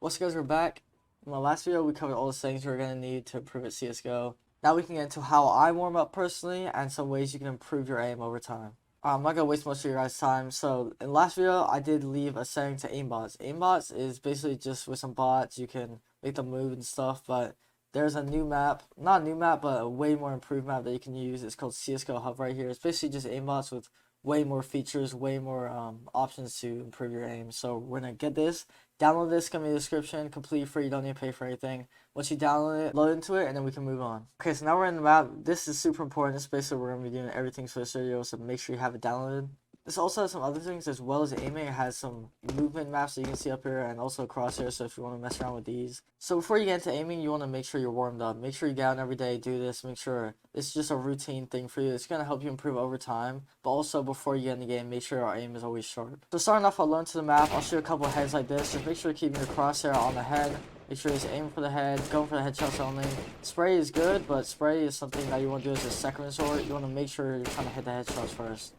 What's up guys, we're back. In my last video we covered all the things we're going to need to improve at CSGO. Now we can get into how I warm up personally and some ways you can improve your aim over time. I'm not going to waste much of your guys' time. So in the last video I did leave a setting to aimbots. Aimbots is basically just with some bots you can make them move and stuff, but there's a new map, not a new map but a way more improved map that you can use. It's called CSGO Hub right here. It's basically just aimbots with way more features, way more options to improve your aim. So we're going to get this. Download this, come in the description, completely free, you don't need to pay for anything. Once you download it, load into it, and then we can move on. Okay, so now we're in the map. This is super important. This is basically we're going to be doing everything for this video, so make sure you have it downloaded. This also has some other things as well as aiming. It has some movement maps that you can see up here and also crosshairs, so if you want to mess around with these. So before you get into aiming, you want to make sure you're warmed up. Make sure you get out every day, do this, make sure it's just a routine thing for you. It's going to help you improve over time, but also before you get in the game, make sure our aim is always sharp. So starting off, I'll learn to the map. I'll shoot a couple of heads like this. Just make sure you're keeping your crosshair on the head. Make sure you're aiming for the head, going for the headshots only. Spray is good, but spray is something that you want to do as a second resort. You want to make sure you're trying to hit the headshots first.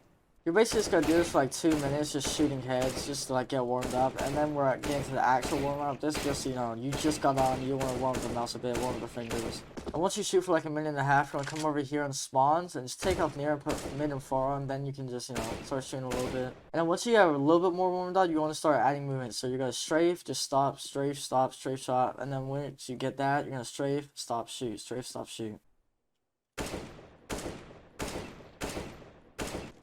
You're basically just going to do this for like 2 minutes, just shooting heads, just to like get warmed up, and then we're getting to the actual warm-up. This just, you know, you just got on, you want to warm up the mouse a bit, warm up the fingers. And once you shoot for like a minute and a half, you're going to come over here on spawns, and just take off near and put mid and far on, then you can just, you know, start shooting a little bit. And then once you have a little bit more warmed up, you want to start adding movement. So you're going to strafe, just stop, strafe, stop, strafe, shot, and then once you get that, you're going to strafe, stop, shoot, strafe, stop, shoot.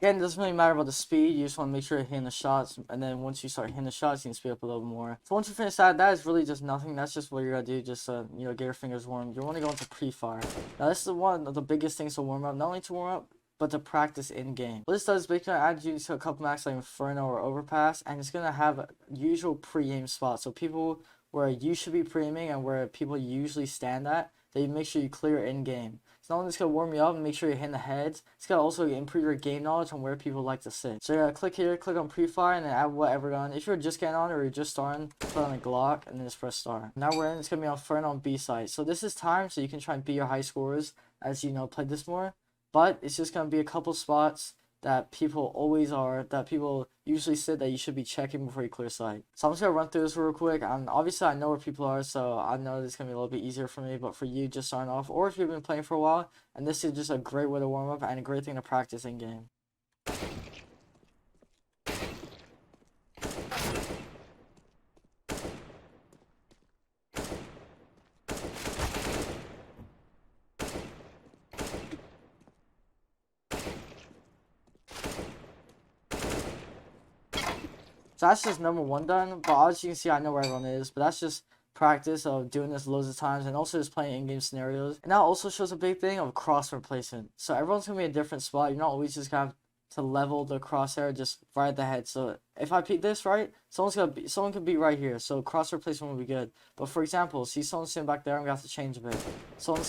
Again, it doesn't really matter about the speed, you just want to make sure you're hitting the shots, and then once you start hitting the shots, you can speed up a little more. So once you finish that, that is really just nothing, that's just what you're going to do, just you know, get your fingers warm. You want to go into pre-fire. Now this is one of the biggest things to warm up, not only to warm up, but to practice in-game. What this does is basically add you to a couple maps like Inferno or Overpass, and it's going to have a usual pre-aim spots. So people where you should be pre-aiming and where people usually stand at, that you make sure you clear in-game. It's not only just going to warm you up and make sure you're hitting the heads, it's going to also improve your game knowledge on where people like to sit. So you're going to click here, click on pre-fire, and then add whatever gun. If you're just getting on or you're just starting, put on a Glock, and then just press star. Now we're in, it's going to be on Inferno on B side. So this is time, so you can try and beat your high scores as you know, play this more. But it's just going to be a couple spots that people always are, that people usually sit, that you should be checking before you clear sight. So I'm just going to run through this real quick. Obviously I know where people are, so I know this is going to be a little bit easier for me, but for you just starting off, or if you've been playing for a while, and this is just a great way to warm up and a great thing to practice in game. So that's just number one done, but as you can see, I know where everyone is, but that's just practice of doing this loads of times and also just playing in-game scenarios. And that also shows a big thing of cross replacement. So everyone's going to be in a different spot. You're not always just going to have to level the crosshair just right at the head. So if I peek this right, someone could be right here. So cross replacement will be good. But for example, see someone sitting back there, I'm going to have to change a bit. Someone's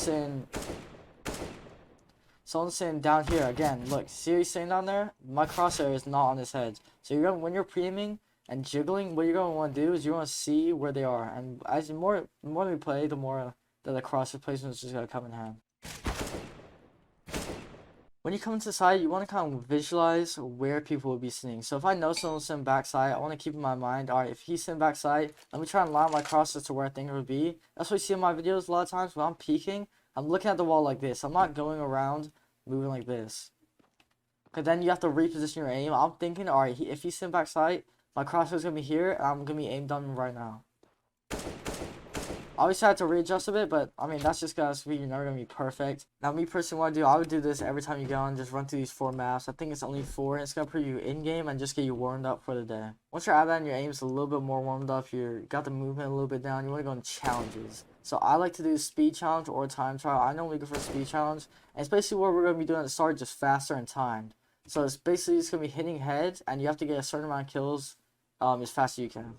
sitting down here again. Look, see he's sitting down there? My crosshair is not on his head. So you're going, when you're pre-aiming and jiggling, what you're going to want to do is you want to see where they are. And as the more we play, the more that the cross replacement is just going to come in hand. When you come into the side, you want to kind of visualize where people will be sitting. So if I know someone's sitting backside, I want to keep in my mind, alright, if he's sitting backside, let me try and line my crosses to where I think it would be. That's what you see in my videos a lot of times. When I'm peeking, I'm looking at the wall like this. I'm not going around moving like this. Because then you have to reposition your aim. I'm thinking, alright, if he's sitting backside, my crosshair is going to be here, and I'm going to be aimed on him right now. Obviously I had to readjust a bit, but I mean, that's just guys, you're never going to be perfect. Now me personally, what I do, I would do this every time you get on, just run through these 4 maps. I think it's only 4, and it's going to put you in game and just get you warmed up for the day. Once you're at that and your aim's a little bit more warmed up, you got the movement a little bit down, you want to go in challenges. So I like to do speed challenge or time trial. I normally go for speed challenge, and it's basically what we're going to be doing at the start, just faster and timed. So it's basically just going to be hitting heads, and you have to get a certain amount of kills as fast as you can.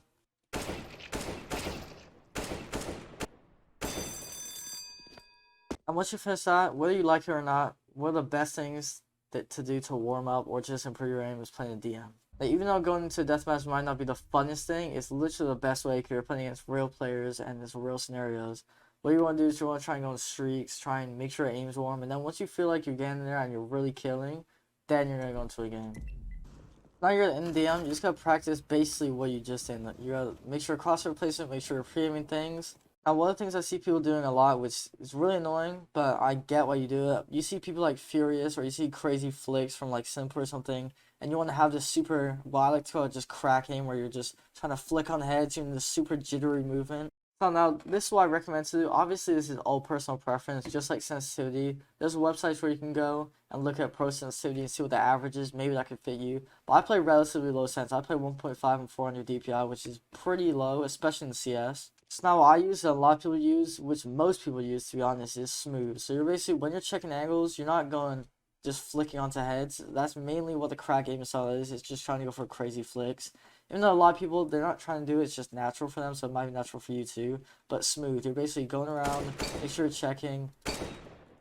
And once you finish that, whether you like it or not, one of the best things to do to warm up or just improve your aim is playing a DM. Like, even though going into a deathmatch might not be the funnest thing, it's literally the best way if you're playing against real players and there's real scenarios. What you want to do is you want to try and go on streaks, try and make sure your aim's warm, and then once you feel like you're getting there and you're really killing, then you're going to go into a game. Now you're in DM, you just gotta practice basically what you just did. You gotta make sure crosshair placement, make sure you're pre-aiming things. Now, one of the things I see people doing a lot, which is really annoying, but I get why you do it. You see people like Furious, or you see crazy flicks from like Simple or something, and you want to have this super, well, I like to call it just crack aim, where you're just trying to flick on heads, doing this super jittery movement. So now, this is what I recommend to do. Obviously, this is all personal preference, just like sensitivity. There's websites where you can go and look at pro sensitivity and see what the average is. Maybe that could fit you. But I play relatively low sense. I play 1.5 and 400 DPI, which is pretty low, especially in CS. So now what I use, and a lot of people use, which most people use to be honest, is smooth. So you're basically, when you're checking angles, you're not going just flicking onto heads. That's mainly what the crack aim style is. It's just trying to go for crazy flicks. Even though a lot of people, they're not trying to do it, it's just natural for them, so it might be natural for you too. But smooth, you're basically going around, make sure you're checking,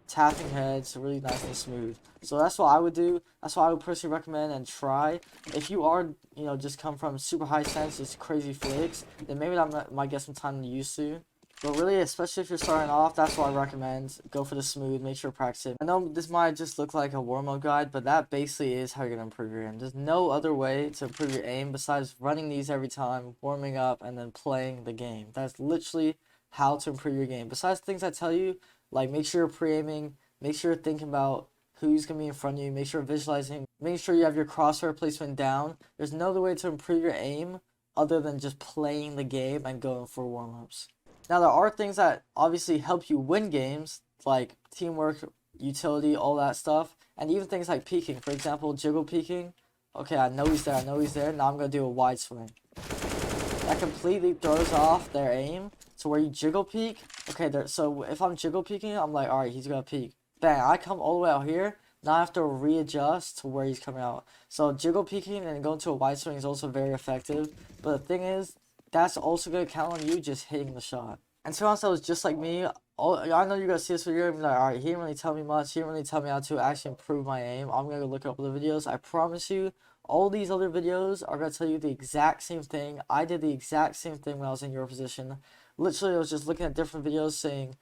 tapping heads, really nice and smooth. So that's what I would do. That's what I would personally recommend and try. If you are, just come from super high sense, just crazy flicks, then maybe that might get some time to use to. But really, especially if you're starting off, that's what I recommend. Go for the smooth, make sure to practice it. I know this might just look like a warm-up guide, but that basically is how you're going to improve your aim. There's no other way to improve your aim besides running these every time, warming up, and then playing the game. That's literally how to improve your game. Besides things I tell you, like make sure you're pre-aiming, make sure you're thinking about who's going to be in front of you, make sure you're visualizing, make sure you have your crosshair placement down. There's no other way to improve your aim other than just playing the game and going for warm-ups. Now, there are things that obviously help you win games, like teamwork, utility, all that stuff, and even things like peeking. For example, jiggle peeking. Okay, I know he's there, now I'm going to do a wide swing. That completely throws off their aim. So where you jiggle peek, okay, so if I'm jiggle peeking, I'm like, alright, he's going to peek. Bang, I come all the way out here, now I have to readjust to where he's coming out. So jiggle peeking and going to a wide swing is also very effective, but the thing is, that's also going to count on you just hitting the shot. And to be honest, that was just like me. I know you're going to see this video and be like, alright, he didn't really tell me much. He didn't really tell me how to actually improve my aim. I'm going to go look up the videos. I promise you, all these other videos are going to tell you the exact same thing. I did the exact same thing when I was in your position. Literally, I was just looking at different videos saying,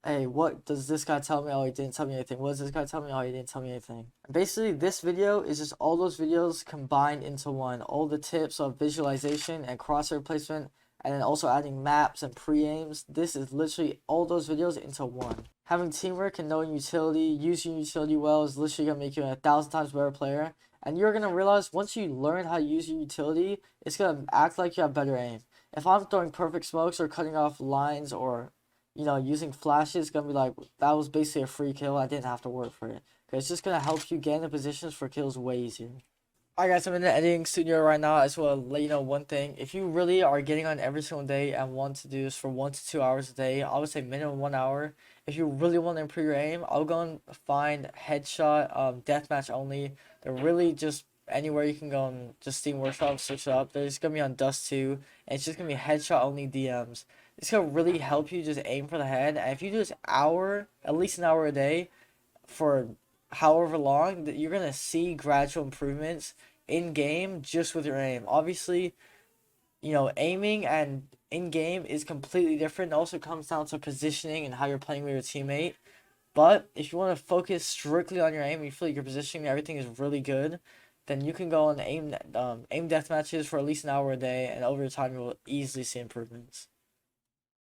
hey, what does this guy tell me? Oh, he didn't tell me anything. What does this guy tell me? Oh, he didn't tell me anything. And basically, this video is just all those videos combined into one. All the tips of visualization and crosshair placement, and then also adding maps and pre-aims. This is literally all those videos into one. Having teamwork and knowing utility, using utility well is literally going to make you a 1,000 times better player. And you're going to realize once you learn how to use your utility, it's going to act like you have better aim. If I'm throwing perfect smokes or cutting off lines or using flashes, it's going to be like, that was basically a free kill. I didn't have to work for it. It's just going to help you get into positions for kills way easier. Alright guys, I'm in the editing studio right now. I just want to let you know one thing. If you really are getting on every single day and want to do this for 1 to 2 hours a day, I would say minimum 1 hour. If you really want to improve your aim, I'll go and find headshot, deathmatch only. They're really just anywhere you can go and just Steam Workshop, search it up. They're just going to be on Dust 2, and it's just going to be headshot only DMs. It's going to really help you just aim for the head, and if you do this hour, at least an hour a day, for however long, that you're going to see gradual improvements in game just with your aim. Obviously, aiming and in game is completely different. It also comes down to positioning and how you're playing with your teammate. But if you want to focus strictly on your aim and you feel like your positioning and everything is really good, then you can go and aim death matches for at least an hour a day, and over time you will easily see improvements.